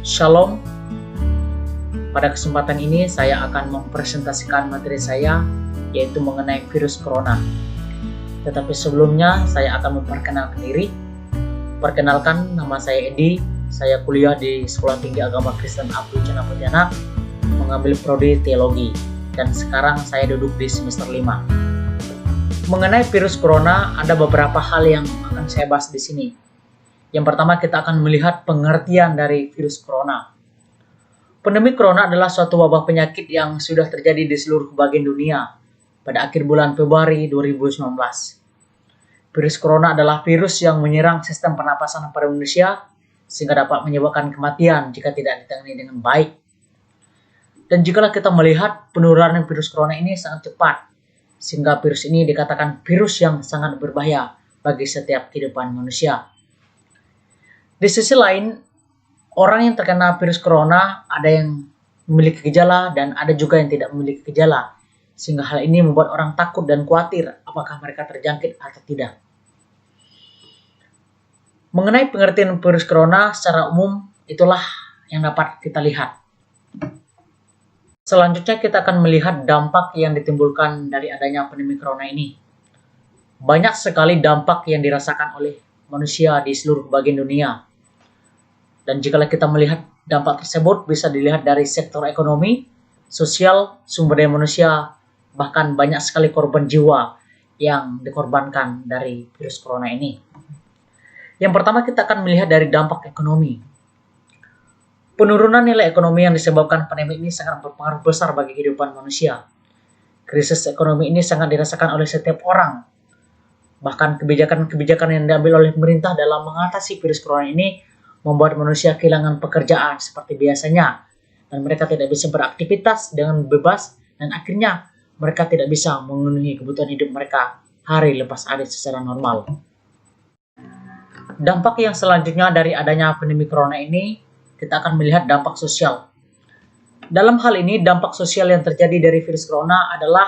Shalom, pada kesempatan ini saya akan mempresentasikan materi saya, yaitu mengenai virus corona. Tetapi sebelumnya saya akan memperkenalkan diri. Perkenalkan, nama saya Edi, saya kuliah di Sekolah Tinggi Agama Kristen Abdul Cenah Pontianak, mengambil prodi teologi, dan sekarang saya duduk di semester 5. Mengenai virus corona, ada beberapa hal yang akan saya bahas di sini. Yang pertama, kita akan melihat pengertian dari virus corona. Pandemi corona adalah suatu wabah penyakit yang sudah terjadi di seluruh bagian dunia pada akhir bulan Februari 2019. Virus corona adalah virus yang menyerang sistem pernapasan pada manusia sehingga dapat menyebabkan kematian jika tidak ditangani dengan baik. Dan jikalau kita melihat penularan virus corona ini sangat cepat, sehingga virus ini dikatakan virus yang sangat berbahaya bagi setiap kehidupan manusia. Di sisi lain, orang yang terkena virus corona ada yang memiliki gejala dan ada juga yang tidak memiliki gejala. Sehingga hal ini membuat orang takut dan khawatir apakah mereka terjangkit atau tidak. Mengenai pengertian virus corona secara umum, itulah yang dapat kita lihat. Selanjutnya kita akan melihat dampak yang ditimbulkan dari adanya pandemi corona ini. Banyak sekali dampak yang dirasakan oleh manusia di seluruh bagian dunia. Dan jika kita melihat dampak tersebut bisa dilihat dari sektor ekonomi, sosial, sumber daya manusia, bahkan banyak sekali korban jiwa yang dikorbankan dari virus corona ini. Yang pertama kita akan melihat dari dampak ekonomi. Penurunan nilai ekonomi yang disebabkan pandemi ini sangat berpengaruh besar bagi kehidupan manusia. Krisis ekonomi ini sangat dirasakan oleh setiap orang. Bahkan kebijakan-kebijakan yang diambil oleh pemerintah dalam mengatasi virus corona ini membuat manusia kehilangan pekerjaan seperti biasanya, dan mereka tidak bisa beraktivitas dengan bebas, dan akhirnya mereka tidak bisa memenuhi kebutuhan hidup mereka hari lepas hari secara normal. Dampak yang selanjutnya dari adanya pandemi corona ini, kita akan melihat dampak sosial. Dalam hal ini, dampak sosial yang terjadi dari virus corona adalah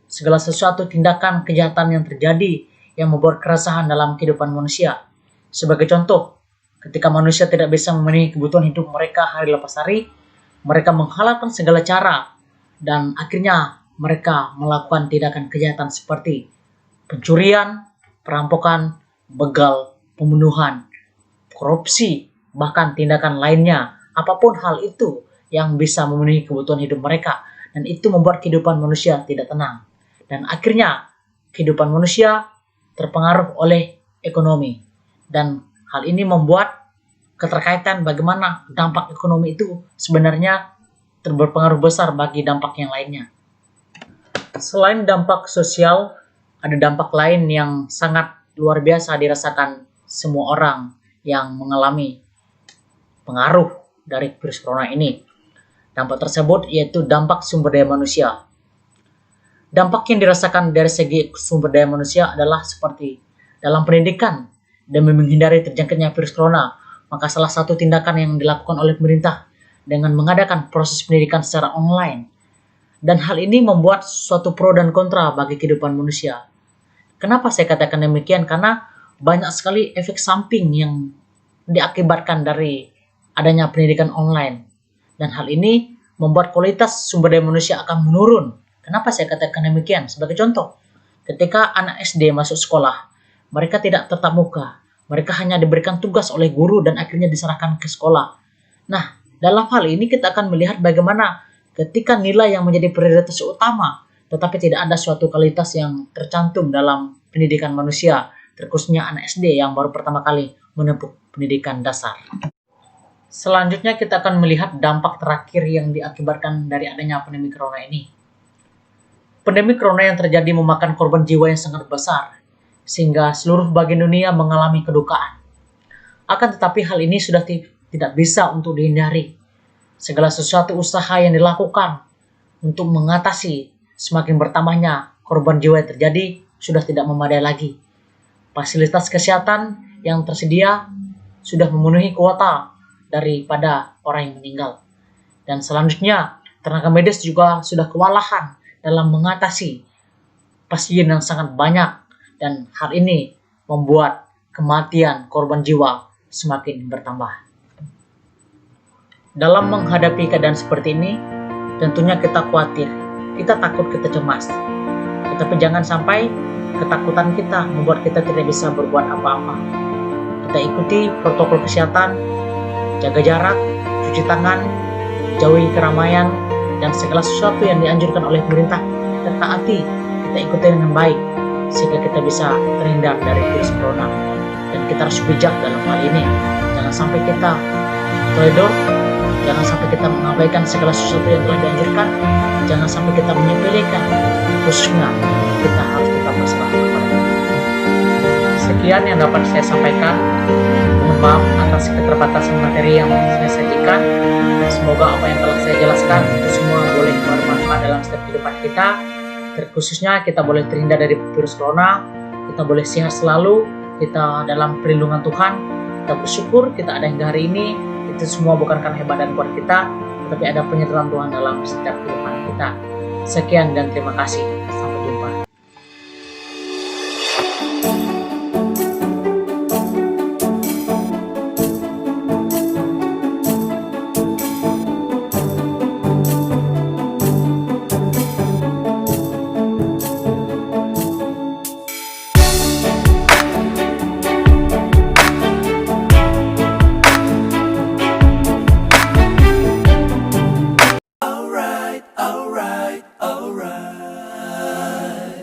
segala sesuatu tindakan kejahatan yang terjadi yang membuat keresahan dalam kehidupan manusia. Sebagai contoh, ketika manusia tidak bisa memenuhi kebutuhan hidup mereka hari lepas hari, mereka menghalalkan segala cara dan akhirnya mereka melakukan tindakan kejahatan seperti pencurian, perampokan, begal, pembunuhan, korupsi, bahkan tindakan lainnya. Apapun hal itu yang bisa memenuhi kebutuhan hidup mereka, dan itu membuat kehidupan manusia tidak tenang. Dan akhirnya kehidupan manusia terpengaruh oleh ekonomi. Dan hal ini membuat keterkaitan bagaimana dampak ekonomi itu sebenarnya berpengaruh besar bagi dampak yang lainnya. Selain dampak sosial, ada dampak lain yang sangat luar biasa dirasakan semua orang yang mengalami pengaruh dari virus corona ini. Dampak tersebut yaitu dampak sumber daya manusia. Dampak yang dirasakan dari segi sumber daya manusia adalah seperti dalam pendidikan. Demi menghindari terjangkitnya virus corona, maka salah satu tindakan yang dilakukan oleh pemerintah dengan mengadakan proses pendidikan secara online. Dan hal ini membuat suatu pro dan kontra bagi kehidupan manusia. Kenapa saya katakan demikian? Karena banyak sekali efek samping yang diakibatkan dari adanya pendidikan online. Dan hal ini membuat kualitas sumber daya manusia akan menurun. Kenapa saya katakan demikian? Sebagai contoh, ketika anak SD masuk sekolah, mereka tidak tatap muka. Mereka hanya diberikan tugas oleh guru dan akhirnya diserahkan ke sekolah. Nah, dalam hal ini kita akan melihat bagaimana ketika nilai yang menjadi prioritas utama, tetapi tidak ada suatu kualitas yang tercantum dalam pendidikan manusia, terkhususnya anak SD yang baru pertama kali menempuh pendidikan dasar. Selanjutnya kita akan melihat dampak terakhir yang diakibatkan dari adanya pandemi corona ini. Pandemi corona yang terjadi memakan korban jiwa yang sangat besar, sehingga seluruh bagian dunia mengalami kedukaan. Akan tetapi hal ini sudah tidak bisa untuk dihindari. Segala sesuatu usaha yang dilakukan untuk mengatasi semakin bertambahnya korban jiwa yang terjadi sudah tidak memadai lagi. Fasilitas kesehatan yang tersedia sudah memenuhi kuota daripada orang yang meninggal. Dan selanjutnya, tenaga medis juga sudah kewalahan dalam mengatasi pasien yang sangat banyak. Dan hal ini membuat kematian korban jiwa semakin bertambah. Dalam menghadapi keadaan seperti ini, tentunya kita khawatir, kita takut, kita cemas. Tetapi jangan sampai ketakutan kita membuat kita tidak bisa berbuat apa-apa. Kita ikuti protokol kesehatan, jaga jarak, cuci tangan, jauhi keramaian, dan segala sesuatu yang dianjurkan oleh pemerintah kita taati, kita ikuti dengan baik, sehingga kita bisa terhindar dari virus corona. Dan kita harus bijak dalam hal ini. Jangan sampai kita teledor, jangan sampai kita mengabaikan segala sesuatu yang telah dianjurkan, jangan sampai kita menyepelekan, khususnya kita harus tetap berserah kepada Tuhan. Sekian yang dapat saya sampaikan. Mohon maaf atas keterbatasan materi yang saya sajikan. Semoga apa yang telah saya jelaskan itu semua boleh bermanfaat dalam setiap kehidupan kita. Terkhususnya kita boleh terhindar dari virus corona, kita boleh sehat selalu, kita dalam perlindungan Tuhan, kita bersyukur kita ada hingga hari ini. Itu semua bukan karena hebat dan kuat kita, tetapi ada penyertaan Tuhan dalam setiap kehidupan kita. Sekian dan terima kasih.